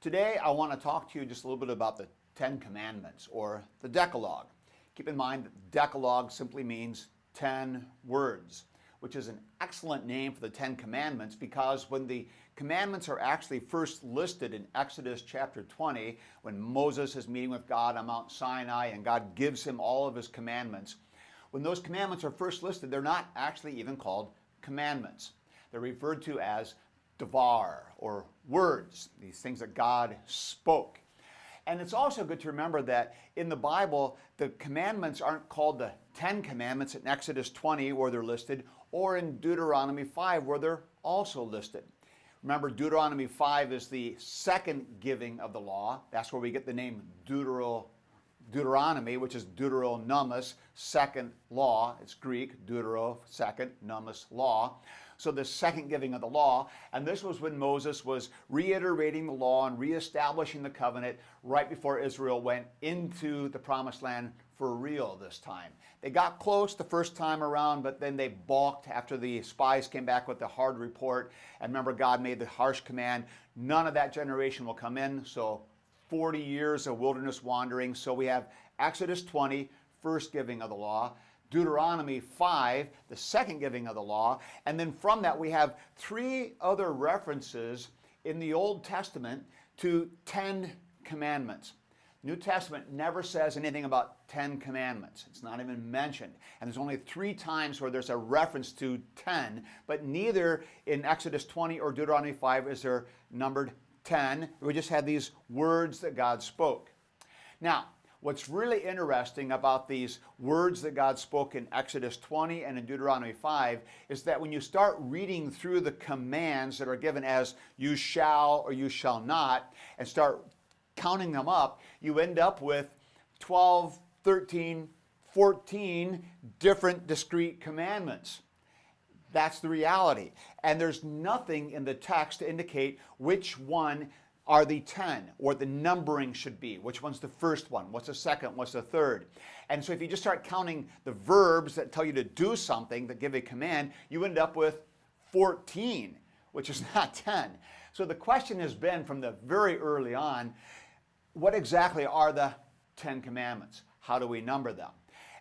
Today I want to talk to you just a little bit about the Ten Commandments, or the Decalogue. Keep in mind that Decalogue simply means 10 words, which is an excellent name for the Ten Commandments, because when the commandments are actually first listed in Exodus chapter 20, when Moses is meeting with God on Mount Sinai and God gives him all of his commandments, when those commandments are first listed, they're not actually even called commandments. They're referred to as devar, or words, these things that God spoke. And it's also good to remember that in the Bible, the commandments aren't called the 10 Commandments in Exodus 20 where they're listed, or in Deuteronomy 5 where they're also listed. Remember, Deuteronomy 5 is the second giving of the law. That's where we get the name Deuteronomy, which is deuteronomos, second law. It's Greek, deutero, second, nomos, law. So the second giving of the law, and this was when Moses was reiterating the law and reestablishing the covenant right before Israel went into the promised land for real this time. They got close the first time around, but then they balked after the spies came back with the hard report. And remember, God made the harsh command, none of that generation will come in. So 40 years of wilderness wandering. So we have Exodus 20, first giving of the law. Deuteronomy 5, the second giving of the law. And then from that we have three other references in the Old Testament to 10 commandments. New Testament never says anything about 10 commandments. It's not even mentioned. And there's only 3 times where there's a reference to 10, but neither in Exodus 20 or Deuteronomy 5 is there numbered 10. We just had these words that God spoke. Now, what's really interesting about these words that God spoke in Exodus 20 and in Deuteronomy 5 is that when you start reading through the commands that are given as you shall or you shall not, and start counting them up, you end up with 12, 13, 14 different discrete commandments. That's the reality. And there's nothing in the text to indicate which one are the 10, or the numbering should be. Which one's the first one? What's the second? What's the third? And so if you just start counting the verbs that tell you to do something, that give a command, you end up with 14, which is not 10. So the question has been from the very early on, what exactly are the 10 commandments? How do we number them?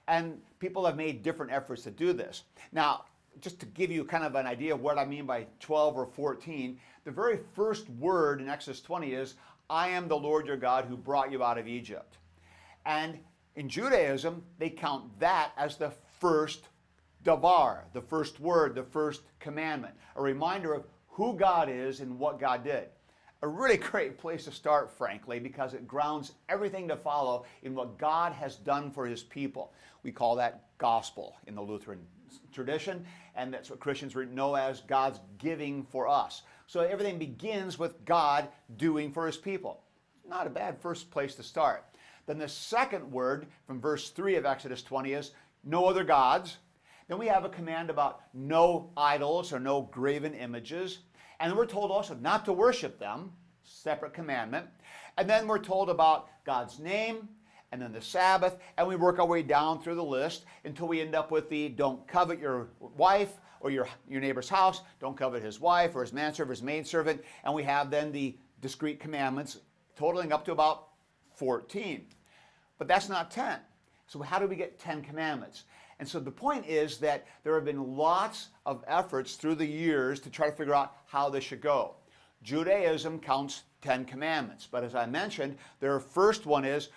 And people have made different efforts to do this. Now, just to give you kind of an idea of what I mean by 12 or 14, the very first word in Exodus 20 is, I am the Lord your God who brought you out of Egypt. And in Judaism, they count that as the first davar, the first word, the first commandment, a reminder of who God is and what God did. A really great place to start, frankly, because it grounds everything to follow in what God has done for his people. We call that gospel in the Lutheran tradition, and that's what Christians know as God's giving for us. So everything begins with God doing for his people. Not a bad first place to start. Then the second word from verse 3 of Exodus 20 is no other gods. Then we have a command about no idols or no graven images. And then we're told also not to worship them, separate commandment. And then we're told about God's name, and then the Sabbath, and we work our way down through the list until we end up with the don't covet your wife or your neighbor's house, don't covet his wife or his manservant or his maidservant, and we have then the discrete commandments totaling up to about 14. But that's not 10. So how do we get 10 commandments? And so the point is that there have been lots of efforts through the years to try to figure out how this should go. Judaism counts 10 commandments, but as I mentioned, their first one is,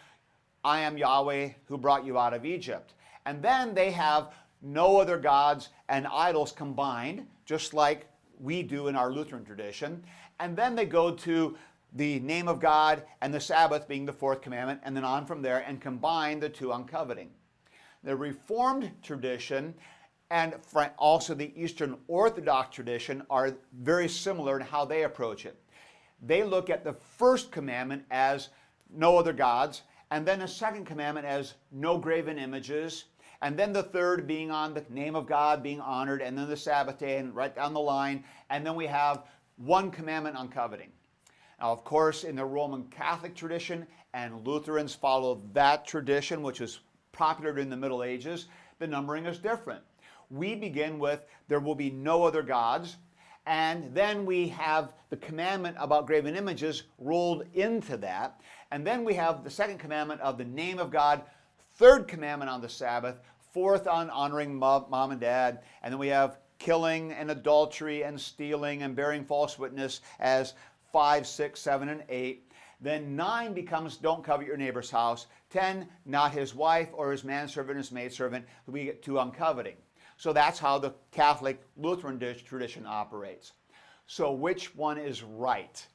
I am Yahweh who brought you out of Egypt. And then they have no other gods and idols combined, just like we do in our Lutheran tradition. And then they go to the name of God and the Sabbath being the fourth commandment, and then on from there and combine the two on coveting. The Reformed tradition and also the Eastern Orthodox tradition are very similar in how they approach it. They look at the first commandment as no other gods, and then the second commandment as no graven images, and then the third being on the name of God being honored, and then the Sabbath day, and right down the line, and then we have one commandment on coveting. Now, of course, in the Roman Catholic tradition, and Lutherans follow that tradition, which is popular in the Middle Ages, the numbering is different. We begin with, there will be no other gods, And then we have the commandment about graven images rolled into that. And then we have the second commandment of the name of God, third commandment on the Sabbath, fourth on honoring mom and dad. And then we have killing and adultery and stealing and bearing false witness as 5, 6, 7, and 8. Then 9 becomes don't covet your neighbor's house. 10, not his wife or his manservant or his maidservant. We get 2 on coveting. So that's how the Catholic Lutheran tradition operates. So which one is right?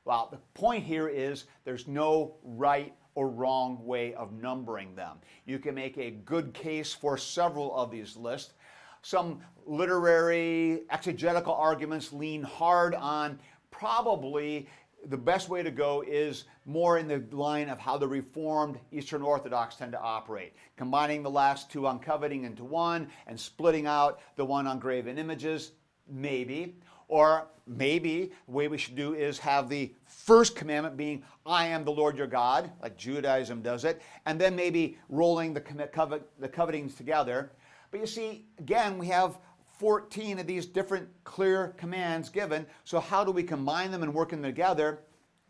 Well, the point here is there's no right or wrong way of numbering them. You can make a good case for several of these lists. Some literary exegetical arguments lean hard on probably the best way to go is more in the line of how the Reformed Eastern Orthodox tend to operate, combining the last 2 on coveting into one and splitting out the one on graven images, maybe. Or maybe the way we should do is have the first commandment being, I am the Lord your God, like Judaism does it, and then maybe rolling the covetings together. But you see, again, we have 14 of these different clear commands given, so how do we combine them and work them together?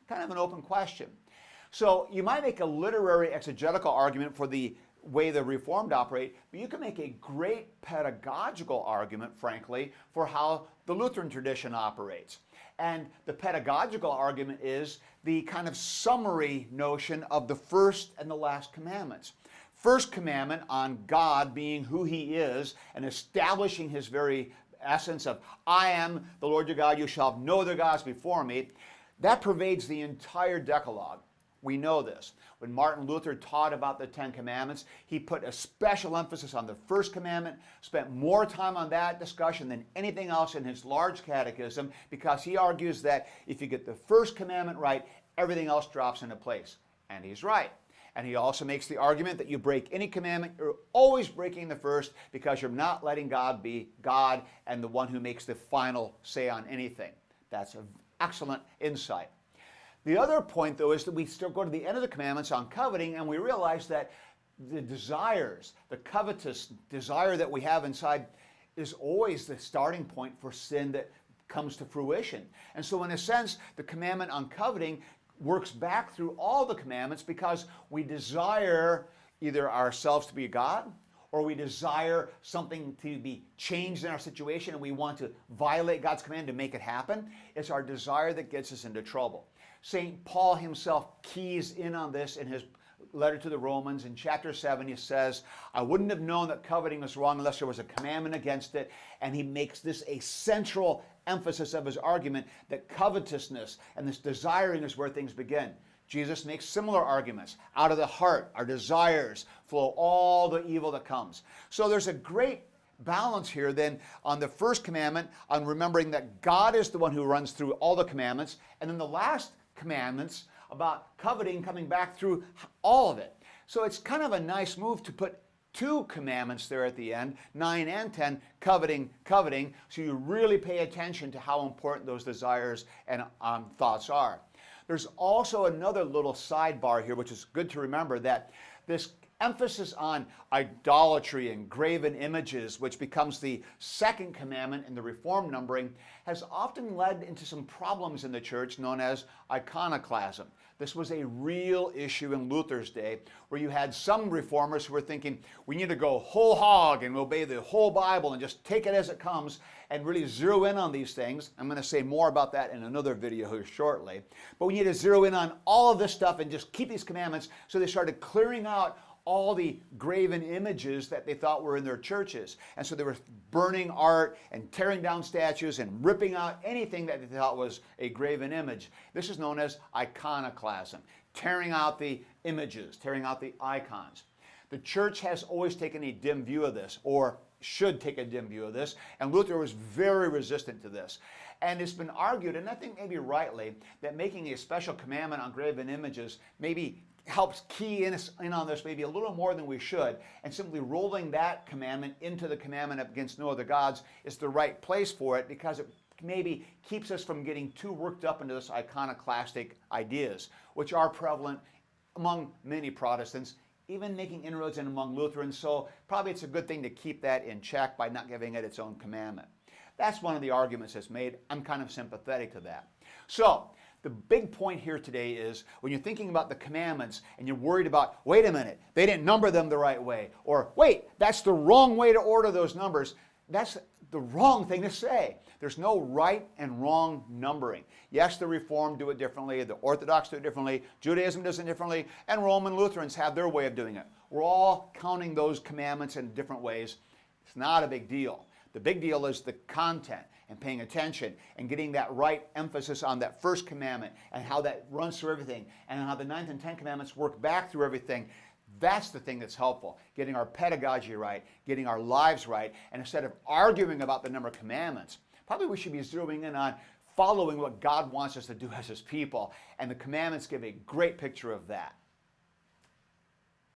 Kind of an open question. So you might make a literary exegetical argument for the way the Reformed operate, but you can make a great pedagogical argument, frankly, for how the Lutheran tradition operates. And the pedagogical argument is the kind of summary notion of the first and the last commandments. First commandment on God being who he is and establishing his very essence of, I am the Lord your God, you shall have no other gods before me. That pervades the entire Decalogue. We know this. When Martin Luther taught about the 10 Commandments, he put a special emphasis on the first commandment, spent more time on that discussion than anything else in his large catechism, because he argues that if you get the first commandment right, everything else drops into place. And he's right. And he also makes the argument that you break any commandment, you're always breaking the first because you're not letting God be God and the one who makes the final say on anything. That's an excellent insight. The other point, though, is that we still go to the end of the commandments on coveting and we realize that the desires, the covetous desire that we have inside is always the starting point for sin that comes to fruition. And so in a sense, the commandment on coveting works back through all the commandments because we desire either ourselves to be a God or we desire something to be changed in our situation and we want to violate God's command to make it happen. It's our desire that gets us into trouble. St. Paul himself keys in on this in his letter to the Romans. In chapter 7, he says, I wouldn't have known that coveting was wrong unless there was a commandment against it. And he makes this a central emphasis of his argument that covetousness and this desiring is where things begin. Jesus makes similar arguments. Out of the heart, our desires flow all the evil that comes. So there's a great balance here then on the first commandment, on remembering that God is the one who runs through all the commandments, and then the last commandments about coveting coming back through all of it. So it's kind of a nice move to put 2 commandments there at the end, 9 and 10, coveting, so you really pay attention to how important those desires and thoughts are. There's also another little sidebar here, which is good to remember, that this emphasis on idolatry and graven images, which becomes the second commandment in the Reformed numbering, has often led into some problems in the church known as iconoclasm. This was a real issue in Luther's day, where you had some reformers who were thinking, we need to go whole hog and obey the whole Bible and just take it as it comes and really zero in on these things. I'm going to say more about that in another video here shortly. But we need to zero in on all of this stuff and just keep these commandments. So they started clearing out all the graven images that they thought were in their churches. And so they were burning art and tearing down statues and ripping out anything that they thought was a graven image. This is known as iconoclasm, tearing out the images, tearing out the icons. The church has always taken a dim view of this, or should take a dim view of this, and Luther was very resistant to this. And it's been argued, and I think maybe rightly, that making a special commandment on graven images maybe helps key in on this maybe a little more than we should, and simply rolling that commandment into the commandment against no other gods is the right place for it, because it maybe keeps us from getting too worked up into this iconoclastic ideas, which are prevalent among many Protestants, even making inroads in among Lutherans. So probably it's a good thing to keep that in check by not giving it its own commandment. That's one of the arguments that's made. I'm kind of sympathetic to that. So, the big point here today is when you're thinking about the commandments and you're worried about, wait a minute, they didn't number them the right way, or wait, that's the wrong way to order those numbers, that's the wrong thing to say. There's no right and wrong numbering. Yes, the Reformed do it differently, the Orthodox do it differently, Judaism does it differently, and Roman Lutherans have their way of doing it. We're all counting those commandments in different ways. It's not a big deal. The big deal is the content and paying attention and getting that right emphasis on that first commandment and how that runs through everything and how the 9th and 10th commandments work back through everything. That's the thing that's helpful, getting our pedagogy right, getting our lives right, and instead of arguing about the number of commandments, probably we should be zeroing in on following what God wants us to do as His people, and the commandments give a great picture of that.